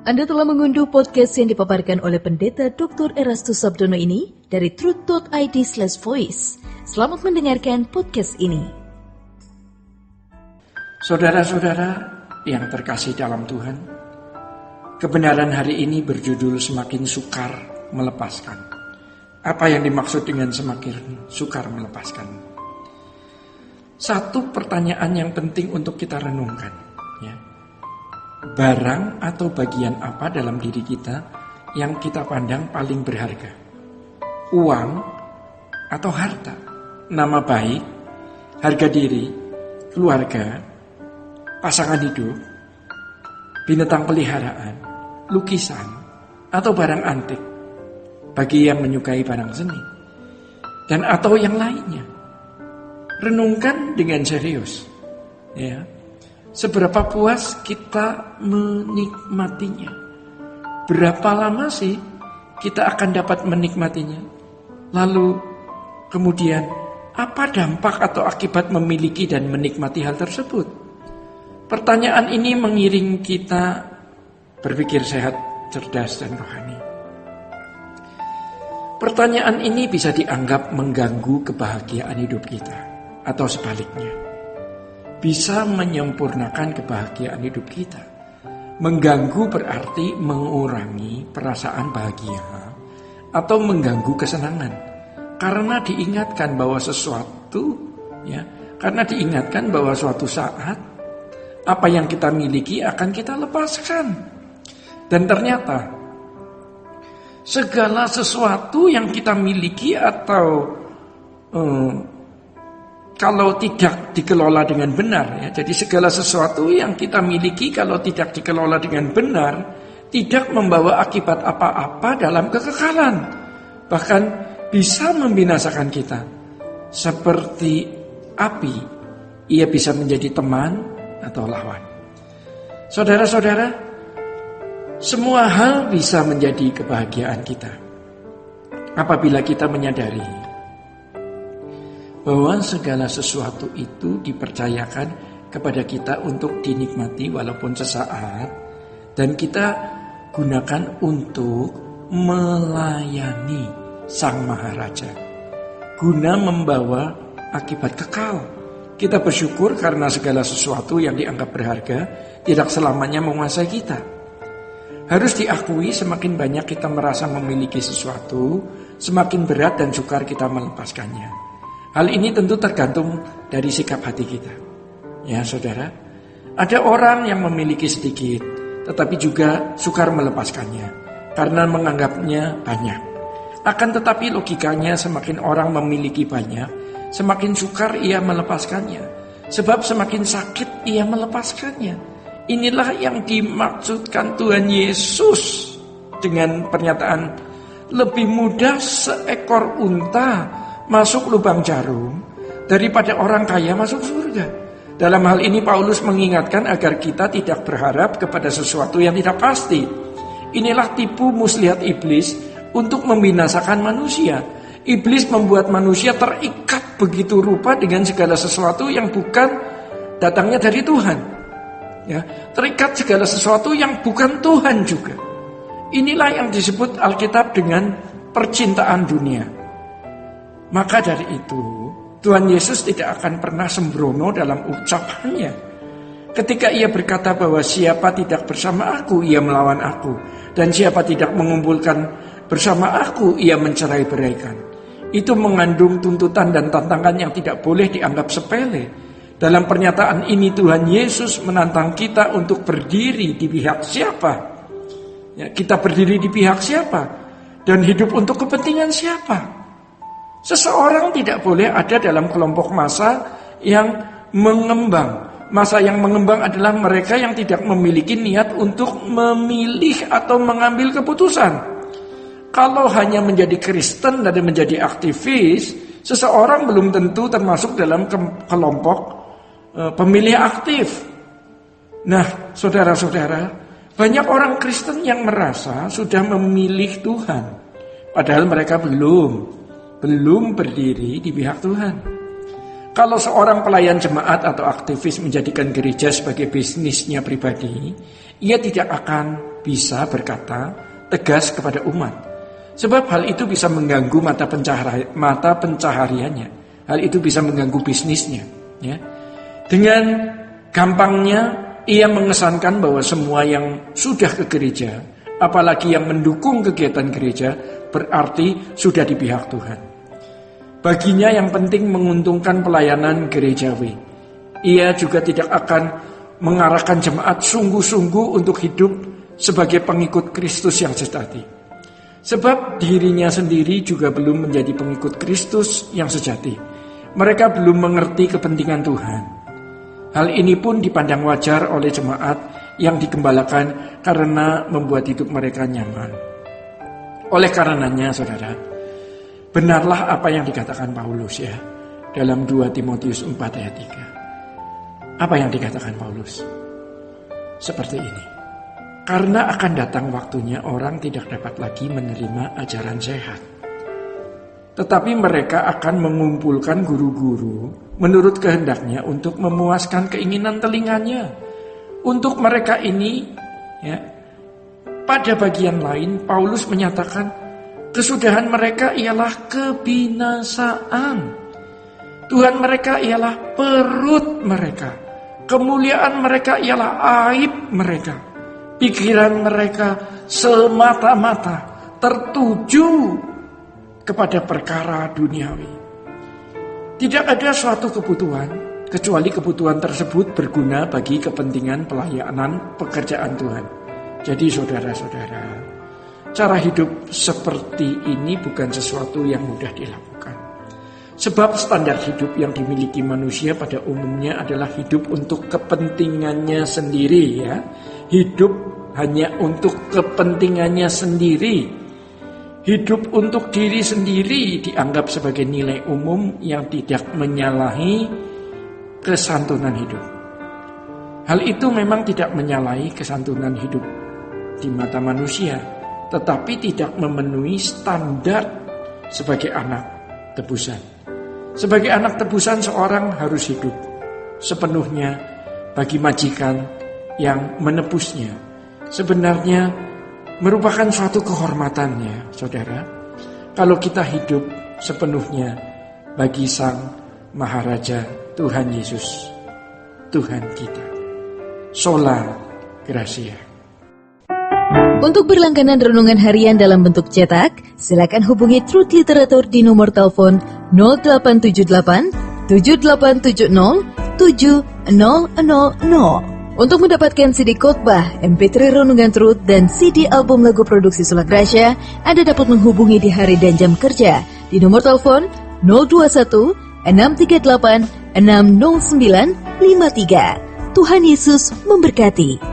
Anda telah mengunduh podcast yang dipaparkan oleh Pendeta Dr. Erastus Sabdono ini dari truth.id/voice. Selamat mendengarkan podcast ini. Saudara-saudara yang terkasih dalam Tuhan, kebenaran hari ini berjudul semakin sukar melepaskan. Apa yang dimaksud dengan semakin sukar melepaskan? Satu pertanyaan yang penting untuk kita renungkan, ya. Barang atau bagian apa dalam diri kita yang kita pandang paling berharga? Uang atau harta? Nama baik, harga diri, keluarga, pasangan hidup, binatang peliharaan, lukisan, atau barang antik bagi yang menyukai barang seni, dan atau yang lainnya. Renungkan dengan serius, ya. Seberapa puas kita menikmatinya? Berapa lama sih kita akan dapat menikmatinya? Lalu kemudian apa dampak atau akibat memiliki dan menikmati hal tersebut? Pertanyaan ini mengiring kita berpikir sehat, cerdas, dan rohani. Pertanyaan ini bisa dianggap mengganggu kebahagiaan hidup kita, atau sebaliknya, bisa menyempurnakan kebahagiaan hidup kita. Mengganggu berarti mengurangi perasaan bahagia atau mengganggu kesenangan, karena diingatkan bahwa suatu saat apa yang kita miliki akan kita lepaskan. Dan ternyata segala sesuatu yang kita miliki atau kalau tidak dikelola dengan benar, ya, jadi segala sesuatu yang kita miliki kalau tidak dikelola dengan benar, tidak membawa akibat apa-apa dalam kekekalan, bahkan bisa membinasakan kita. Seperti api, ia bisa menjadi teman atau lawan. Saudara-saudara, semua hal bisa menjadi kebahagiaan kita apabila kita menyadari bahwa segala sesuatu itu dipercayakan kepada kita untuk dinikmati walaupun sesaat, dan kita gunakan untuk melayani Sang Maharaja guna membawa akibat kekal. Kita bersyukur karena segala sesuatu yang dianggap berharga tidak selamanya menguasai kita. Harus diakui, semakin banyak kita merasa memiliki sesuatu, semakin berat dan sukar kita melepaskannya. Hal ini tentu tergantung dari sikap hati kita. Ya saudara, ada orang yang memiliki sedikit tetapi juga sukar melepaskannya karena menganggapnya banyak. Akan tetapi logikanya, semakin orang memiliki banyak, semakin sukar ia melepaskannya, sebab semakin sakit ia melepaskannya. Inilah yang dimaksudkan Tuhan Yesus dengan pernyataan, lebih mudah seekor unta masuk lubang jarum daripada orang kaya masuk surga. Dalam hal ini Paulus mengingatkan agar kita tidak berharap kepada sesuatu yang tidak pasti. Inilah tipu muslihat iblis untuk membinasakan manusia. Iblis membuat manusia terikat begitu rupa dengan segala sesuatu yang bukan datangnya dari Tuhan. Ya, terikat segala sesuatu yang bukan Tuhan juga. Inilah yang disebut Alkitab dengan percintaan dunia. Maka dari itu, Tuhan Yesus tidak akan pernah sembrono dalam ucapannya. Ketika ia berkata bahwa siapa tidak bersama aku, ia melawan aku. Dan siapa tidak mengumpulkan bersama aku, ia mencerai-beraikan. Itu mengandung tuntutan dan tantangan yang tidak boleh dianggap sepele. Dalam pernyataan ini Tuhan Yesus menantang kita untuk berdiri di pihak siapa? Ya, kita berdiri di pihak siapa? Dan hidup untuk kepentingan siapa? Seseorang tidak boleh ada dalam kelompok massa yang mengembang. Massa yang mengembang adalah mereka yang tidak memiliki niat untuk memilih atau mengambil keputusan. Kalau hanya menjadi Kristen dan menjadi aktivis, seseorang belum tentu termasuk dalam kelompok pemilih aktif. Nah, saudara-saudara, banyak orang Kristen yang merasa sudah memilih Tuhan, padahal mereka belum berdiri di pihak Tuhan. Kalau seorang pelayan jemaat atau aktivis menjadikan gereja sebagai bisnisnya pribadi, ia tidak akan bisa berkata tegas kepada umat. Sebab hal itu bisa mengganggu mata pencahariannya. Hal itu bisa mengganggu bisnisnya. Ya. Dengan gampangnya ia mengesankan bahwa semua yang sudah ke gereja, apalagi yang mendukung kegiatan gereja, berarti sudah di pihak Tuhan. Baginya yang penting menguntungkan pelayanan gerejawi. Ia juga tidak akan mengarahkan jemaat sungguh-sungguh untuk hidup sebagai pengikut Kristus yang sejati. Sebab dirinya sendiri juga belum menjadi pengikut Kristus yang sejati. Mereka belum mengerti kepentingan Tuhan. Hal ini pun dipandang wajar oleh jemaat yang digembalakan karena membuat hidup mereka nyaman. Oleh karenanya, saudara, benarlah apa yang dikatakan Paulus ya dalam 2 Timotius 4 ayat 3. Apa yang dikatakan Paulus? Seperti ini. Karena akan datang waktunya orang tidak dapat lagi menerima ajaran sehat. Tetapi mereka akan mengumpulkan guru-guru menurut kehendaknya untuk memuaskan keinginan telinganya. Untuk mereka ini, ya, pada bagian lain Paulus menyatakan kesudahan mereka ialah kebinasaan. Tuhan mereka ialah perut mereka. Kemuliaan mereka ialah aib mereka. Pikiran mereka semata-mata tertuju kepada perkara duniawi. Tidak ada suatu kebutuhan kecuali kebutuhan tersebut berguna bagi kepentingan pelayanan pekerjaan Tuhan. Jadi saudara-saudara, cara hidup seperti ini bukan sesuatu yang mudah dilakukan. Sebab standar hidup yang dimiliki manusia pada umumnya adalah hidup untuk kepentingannya sendiri ya. Hidup hanya untuk kepentingannya sendiri. Hidup untuk diri sendiri dianggap sebagai nilai umum yang tidak menyalahi kesantunan hidup. Hal itu memang tidak menyalahi kesantunan hidup di mata manusia, tetapi tidak memenuhi standar sebagai anak tebusan. Sebagai anak tebusan seorang harus hidup sepenuhnya bagi majikan yang menebusnya. Sebenarnya merupakan suatu kehormatannya, saudara, kalau kita hidup sepenuhnya bagi Sang Maharaja Tuhan Yesus, Tuhan kita. Sola Gracia. Untuk berlangganan renungan harian dalam bentuk cetak, silakan hubungi Truth Literatur di nomor telepon 0878 7870 7000. Untuk mendapatkan CD khotbah, MP3 renungan Truth, dan CD album lagu produksi Sola Gracia, Anda dapat menghubungi di hari dan jam kerja di nomor telepon 021 638 60953. Tuhan Yesus memberkati.